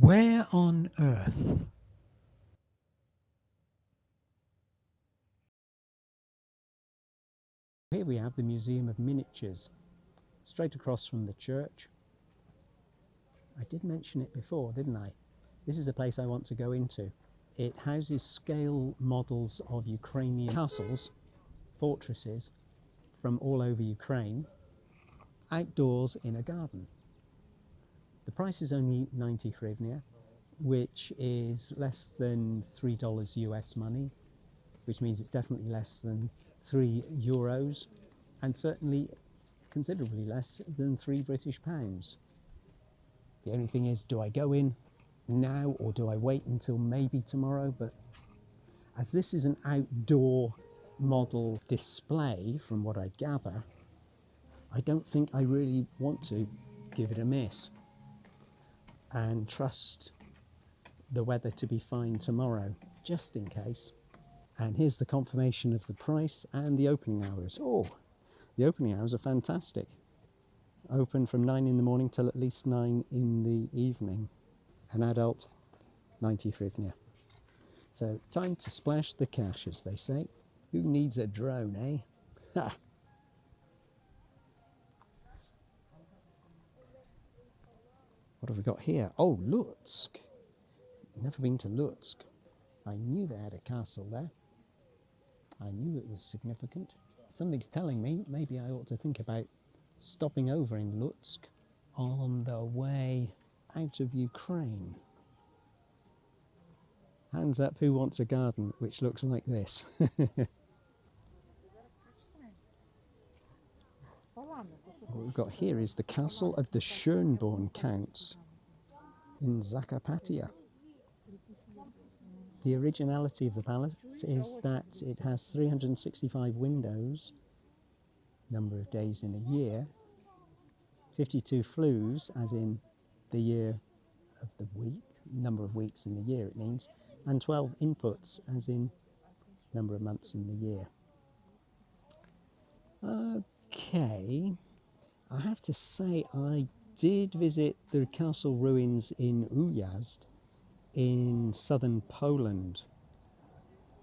Where on earth? Here we have the Museum of Miniatures, straight across from the church. I did mention it before, didn't I? This is a place I want to go into. It houses scale models of Ukrainian castles, fortresses, from all over Ukraine, outdoors in a garden. The price is only 90 hryvnia, which is less than $3 US money, which means it's definitely less than €3, and certainly considerably less than £3 British. The only thing is, do I go in now or do I wait until maybe tomorrow? But as this is an outdoor model display, from what I gather, I don't think I really want to give it a miss and trust the weather to be fine tomorrow, just in case. And here's the confirmation of the price and the opening hours. Oh, the opening hours are fantastic. Open from 9 in the morning till at least 9 in the evening. An adult, 90 hryvnia. So time to splash the cash, as they say. Who needs a drone, eh? Ha! What have we got here? Oh, Lutsk. Never been to Lutsk. I knew they had a castle there. I knew it was significant. Something's telling me maybe I ought to think about stopping over in Lutsk on the way out of Ukraine. Hands up who wants a garden which looks like this. What we've got here is the castle of the Schönborn Counts in Zakarpattia. The originality of the palace is that it has 365 windows, number of days in a year, 52 flues, as in the year of the week, number of weeks in the year it means, and 12 inputs, as in number of months in the year. Okay, I have to say I did visit the castle ruins in Ujazd in southern Poland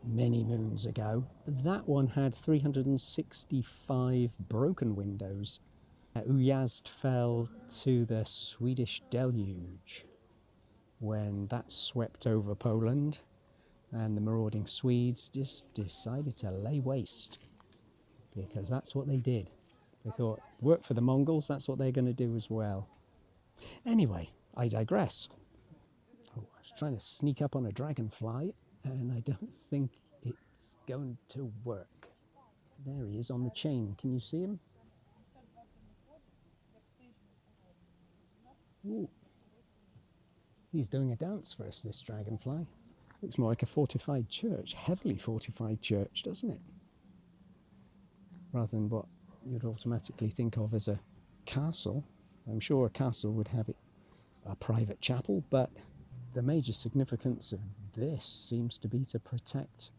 many moons ago. That one had 365 broken windows. Ujazd fell to the Swedish deluge when that swept over Poland, and the marauding Swedes just decided to lay waste, because that's what they did. They thought, work for the Mongols, that's what they're going to do as well. Anyway, I digress. Oh, I was trying to sneak up on a dragonfly, and I don't think it's going to work. There he is on the chain. Can you see him? Ooh. He's doing a dance for us, this dragonfly. Looks more like a fortified church, heavily fortified church, doesn't it? Rather than what you'd automatically think of as a castle. I'm sure a castle would have a private chapel, but the major significance of this seems to be to protect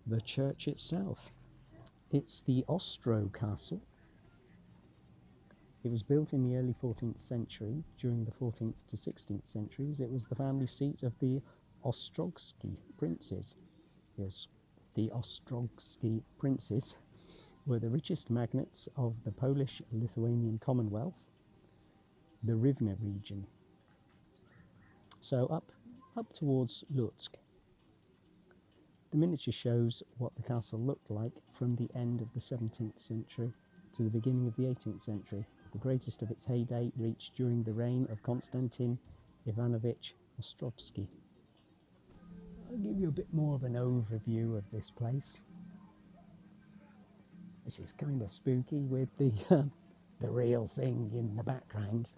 the church itself. It's the Ostro Castle. It was built in the early 14th century. During the 14th to 16th centuries, it was the family seat of the Ostrogski princes. Yes, the Ostrogski princes were the richest magnates of the Polish-Lithuanian Commonwealth, the Rivne region. So up towards Lutsk. The miniature shows what the castle looked like from the end of the 17th century to the beginning of the 18th century. The greatest of its heyday reached during the reign of Konstantin Ivanovich Ostrovsky. I'll give you a bit more of an overview of this place. This is kind of spooky with the real thing in the background.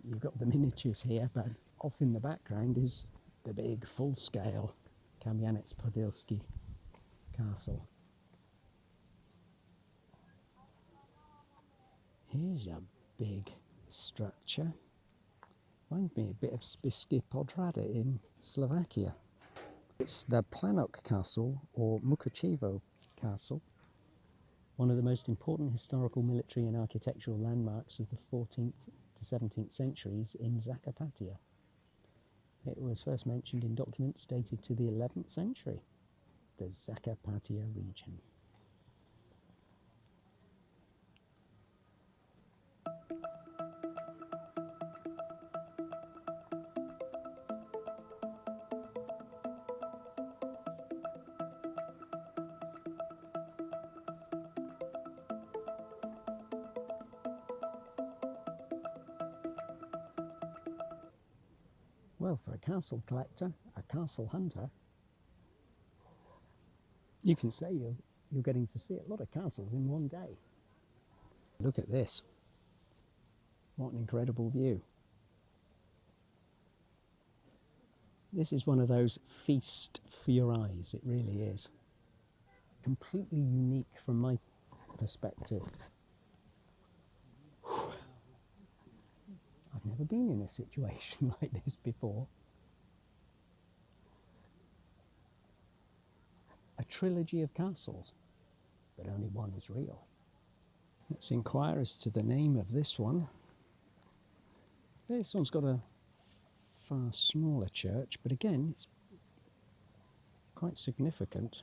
You've got the miniatures here, but off in the background is the big full-scale Kamyanets-Podilsky castle. Here's a big structure. Reminds me a bit of Spisky Podrada in Slovakia. It's the Planok Castle, or Mukachevo Castle, one of the most important historical, military and architectural landmarks of the 14th to 17th centuries in Zakarpattia. It was first mentioned in documents dated to the 11th century, the Zakarpattia region. Well, for a castle collector, a castle hunter, you can say you're getting to see a lot of castles in one day. Look at this. What an incredible view. This is one of those feast for your eyes, it really is. Completely unique from my perspective. I've never been in a situation like this before. A trilogy of castles, but only one is real. Let's inquire as to the name of this one. This one's got a far smaller church, but again, it's quite significant.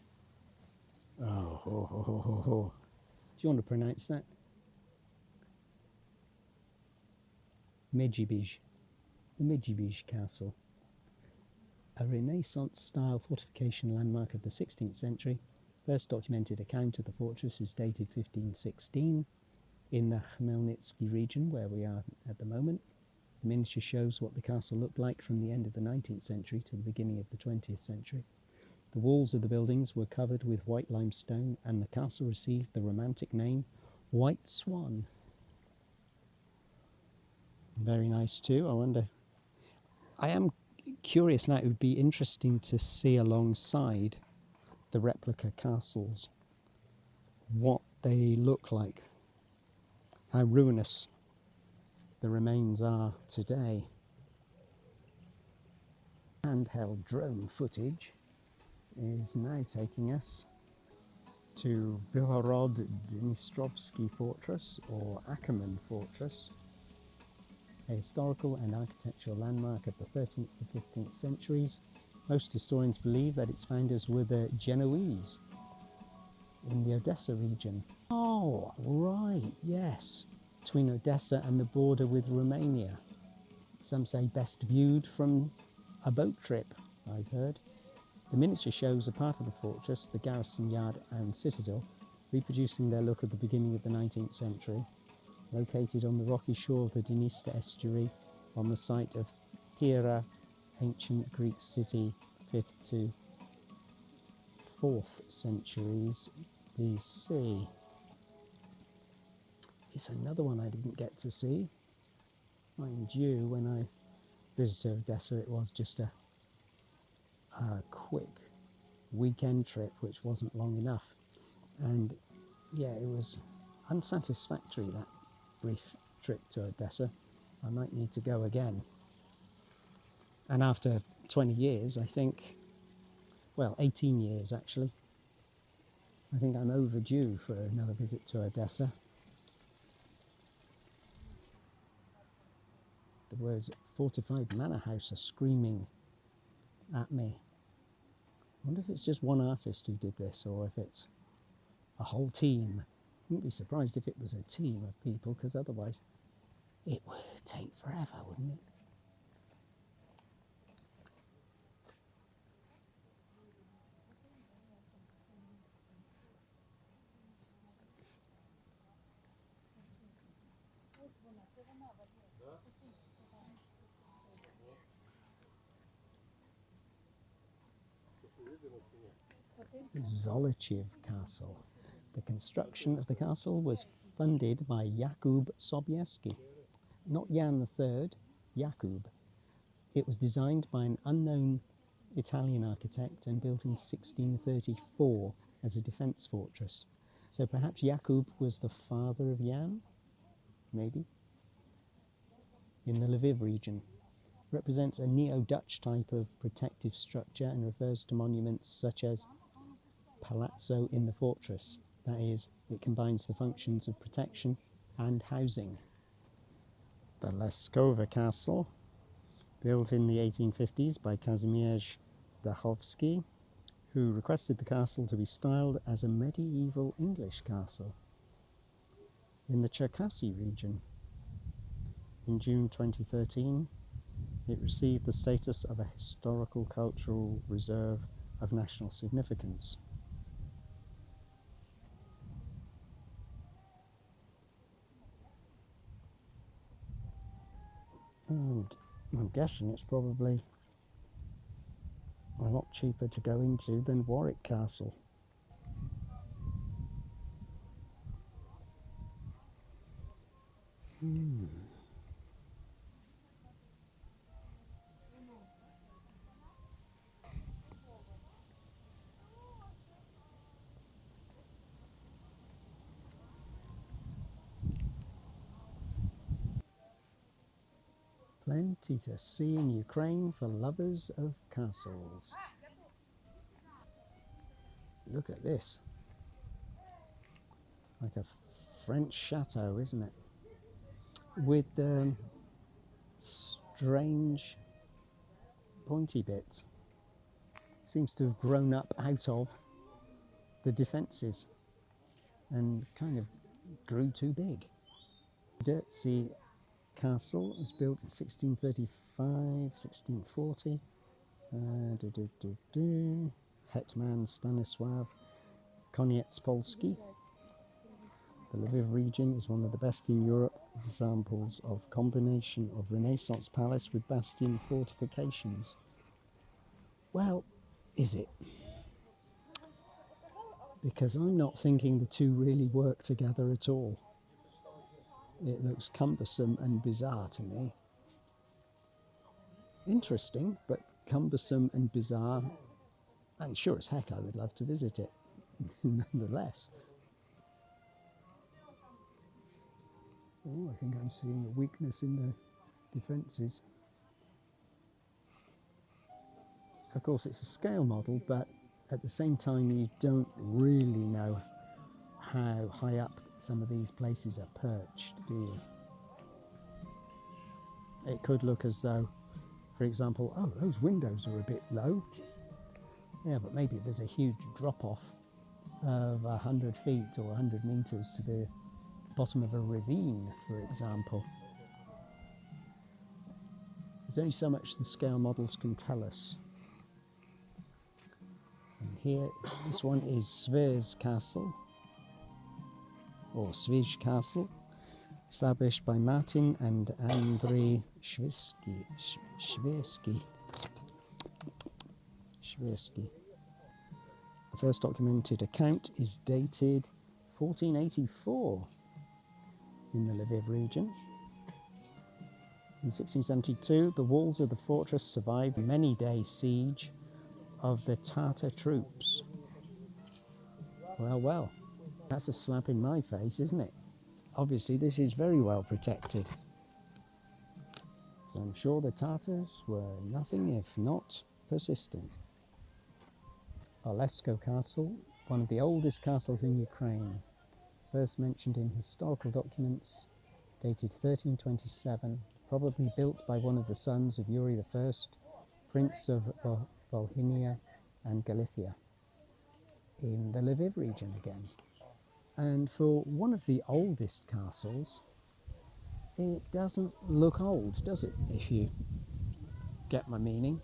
Oh, ho, ho, ho, ho, ho. Do you want to pronounce that? Medjugorje, the Medjugorje Castle. A Renaissance-style fortification landmark of the 16th century. First documented account of the fortress is dated 1516 in the Khmelnytsky region, where we are at the moment. The miniature shows what the castle looked like from the end of the 19th century to the beginning of the 20th century. The walls of the buildings were covered with white limestone, and the castle received the romantic name White Swan. Very nice too. I am curious now. It would be interesting to see alongside the replica castles what they look like, how ruinous the remains are today. Handheld drone footage is now taking us to Bihorod-Dnistrovsky Fortress, or Ackerman Fortress, a historical and architectural landmark of the 13th to 15th centuries. Most historians believe that its founders were the Genoese in the Odessa region. Oh, right, yes. Between Odessa and the border with Romania. Some say best viewed from a boat trip, I've heard. The miniature shows a part of the fortress, the garrison yard and citadel, reproducing their look at the beginning of the 19th century. Located on the rocky shore of the Dniester estuary, on the site of Thera, ancient Greek city, 5th to 4th centuries BC. It's another one I didn't get to see. Mind you, when I visited Odessa, it was just a quick weekend trip, which wasn't long enough. And yeah, it was unsatisfactory, that brief trip to Odessa. I might need to go again. And after 20 years, I think, well, 18 years actually, I think I'm overdue for another visit to Odessa. The words fortified manor house are screaming at me. I wonder if it's just one artist who did this, or if it's a whole team. Wouldn't be surprised if it was a team of people, because otherwise it would take forever, wouldn't it? Zolochiv Castle. The construction of the castle was funded by Jakub Sobieski, not Jan III, Jakub. It was designed by an unknown Italian architect and built in 1634 as a defence fortress. So perhaps Jakub was the father of Jan, maybe? In the Lviv region. Represents a neo-Dutch type of protective structure and refers to monuments such as Palazzo in the fortress. That is, it combines the functions of protection and housing. The Leskova Castle, built in the 1850s by Kazimierz Dachowski, who requested the castle to be styled as a medieval English castle in the Cherkasy region. In June 2013, it received the status of a historical cultural reserve of national significance. And I'm guessing it's probably a lot cheaper to go into than Warwick Castle. Plenty to see in Ukraine for lovers of castles. Look at this. Like a French chateau, isn't it? With strange pointy bits. Seems to have grown up out of the defences and kind of grew too big. Forteresses Castle was built in 1635, 1640. Hetman Stanisław Koniec-Polski. The Lviv region is one of the best in Europe examples of combination of Renaissance palace with bastion fortifications. Well, is it? Because I'm not thinking the two really work together at all. It looks cumbersome and bizarre to me. Interesting, but cumbersome and bizarre. And sure as heck I would love to visit it, nonetheless. Oh, I think I'm seeing a weakness in the defences. Of course, it's a scale model, but at the same time, you don't really know how high up some of these places are perched, do you? It could look as though, for example, oh, those windows are a bit low. Yeah, but maybe there's a huge drop-off of 100 feet or 100 metres to the bottom of a ravine, for example. There's only so much the scale models can tell us. And here, this one is Svers Castle, or Svij Castle, established by Martin and Andrei Shversky. The first documented account is dated 1484 in the Lviv region. In 1672, the walls of the fortress survived a many-day siege of the Tatar troops. Well, well, that's a slap in my face, isn't it? Obviously, this is very well protected. So I'm sure the Tatars were nothing if not persistent. Olesko Castle, one of the oldest castles in Ukraine, first mentioned in historical documents, dated 1327, probably built by one of the sons of Yuri I, Prince of Volhynia and Galicia, in the Lviv region again. And for one of the oldest castles, it doesn't look old, does it, if you get my meaning?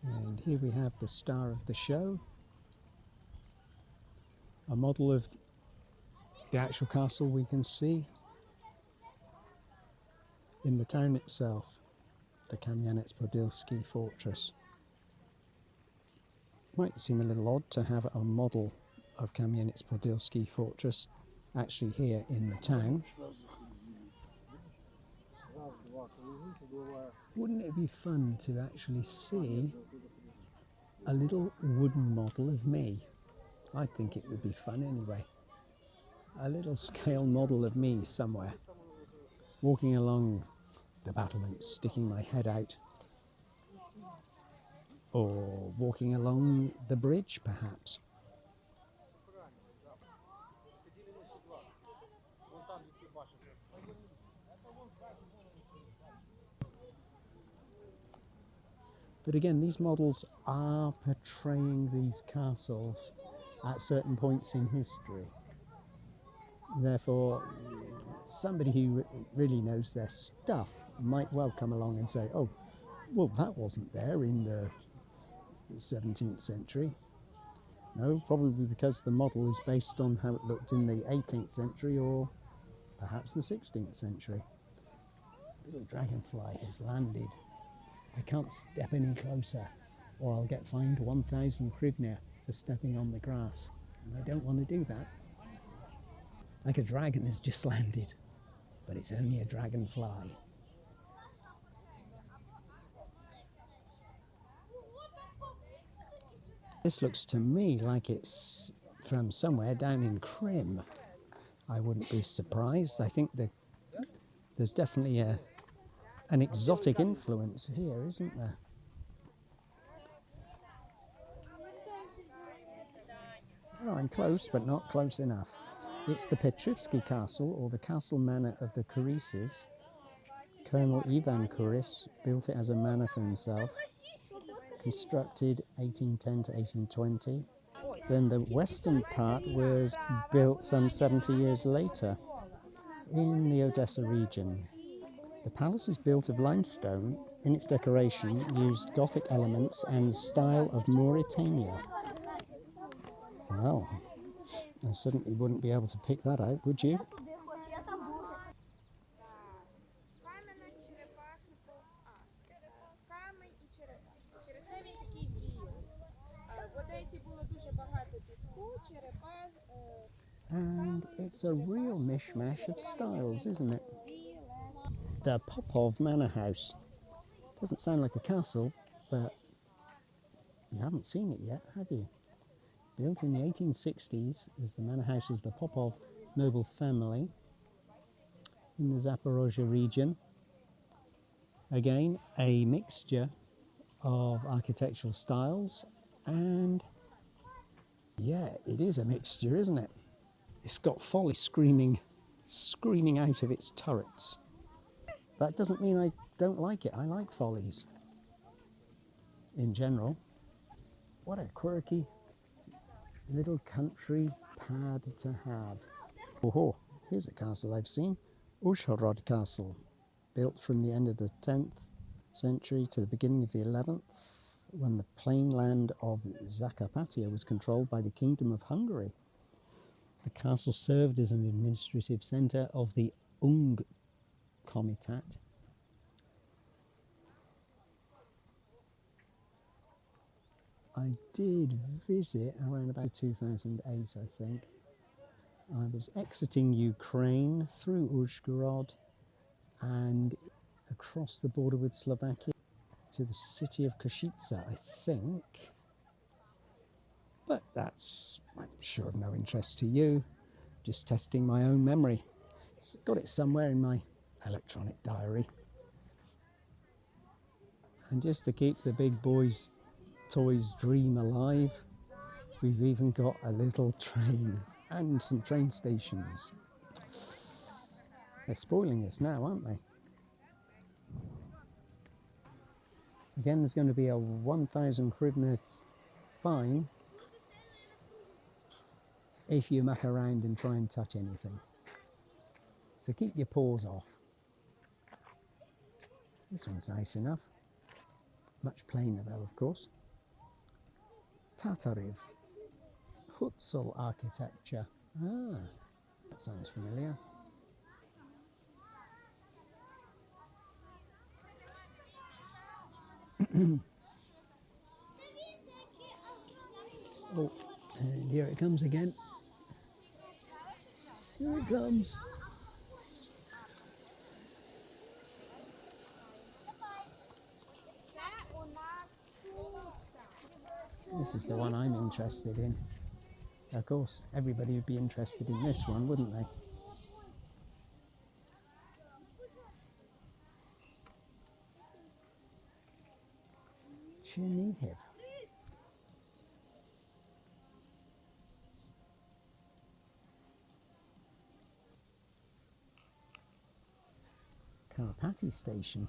And here we have the star of the show, a model of the actual castle we can see in the town itself, the Kamyanets-Podilsky fortress. Might seem a little odd to have a model of Kamyanets-Podilsky fortress actually here in the town. Wouldn't it be fun to actually see a little wooden model of me. I think it would be fun anyway. A little scale model of me somewhere, walking along the battlements, sticking my head out, or walking along the bridge perhaps. But again, these models are portraying these castles at certain points in history. Therefore, somebody who really knows their stuff might well come along and say, oh, well, that wasn't there in the 17th century. No, probably because the model is based on how it looked in the 18th century or perhaps the 16th century. A little dragonfly has landed. I can't step any closer or I'll get fined 1,000 hryvnia for stepping on the grass. And I don't want to do that. Like a dragon has just landed, but it's only a dragonfly. This looks to me like it's from somewhere down in Crim. I wouldn't be surprised. I think that there's definitely an exotic influence here, isn't there? Oh, I'm close, but not close enough. It's the Petrivsky Castle, or the Castle Manor of the Kurises. Colonel Ivan Kuris built it as a manor for himself. Constructed 1810 to 1820. Then the western part was built some 70 years later in the Odessa region. The palace is built of limestone. In its decoration, used Gothic elements and the style of Mauritania. Wow, I certainly wouldn't be able to pick that out, would you? And it's a real mishmash of styles, isn't it? The Popov Manor House. Doesn't sound like a castle, but you haven't seen it yet, have you? Built in the 1860s as the manor house of the Popov noble family in the Zaporozhye region. Again, a mixture of architectural styles, and yeah, it is a mixture, isn't it? It's got folly screaming out of its turrets. That doesn't mean I don't like it. I like follies in general. What a quirky little country pad to have. Oh, here's a castle I've seen. Uzhhorod Castle, built from the end of the 10th century to the beginning of the 11th, when the plain land of Zakarpattia was controlled by the Kingdom of Hungary. The castle served as an administrative centre of the Ung Comitat. I did visit around about 2008, I think. I was exiting Ukraine through Uzhhorod and across the border with Slovakia to the city of Košice, I think. But that's, I'm sure, of no interest to you. Just testing my own memory. Got it somewhere in my electronic diary. And just to keep the big boys' toys dream alive, we've even got a little train and some train stations. They're spoiling us now, aren't they? Again, there's going to be a 1,000 hryvnia fine if you muck around and try and touch anything. So keep your paws off. This one's nice enough. Much plainer though, of course. Tatarev. Hutsal architecture. Ah, that sounds familiar. Oh, and here it comes again. Here it comes. This is the one I'm interested in. Of course, everybody would be interested in this one, wouldn't they? Chernihiv. Karpaty station.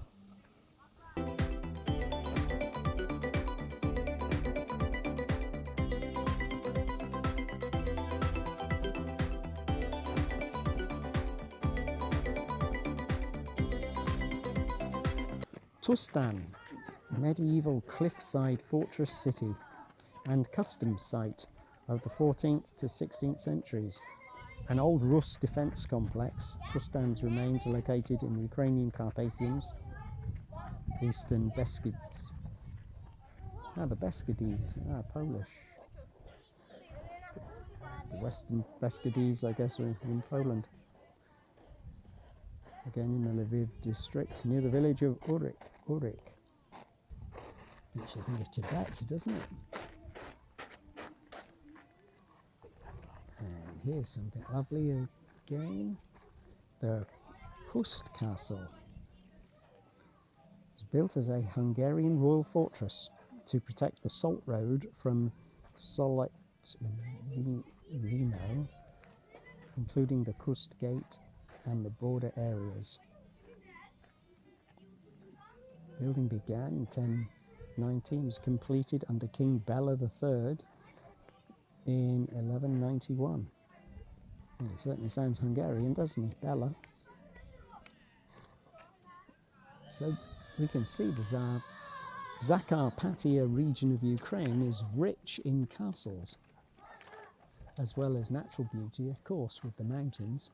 Tustan, medieval cliffside fortress city and customs site of the 14th to 16th centuries. An old Rus defence complex, Tustan's remains are located in the Ukrainian Carpathians, eastern Beskids. The Beskides, Polish. The western Beskides, I guess, are in Poland. Again in the Lviv district, near the village of Urik, which I think is Tibet, doesn't it? And here's something lovely again. The Hust Castle. It was built as a Hungarian royal fortress to protect the Salt Road from Solet Vino, including the Kust Gate and the border areas. Building began in 1090, was completed under King Bela III in 1191. Well, he certainly sounds Hungarian, doesn't he, Bela? So we can see the Zakarpattia region of Ukraine is rich in castles, as well as natural beauty, of course, with the mountains.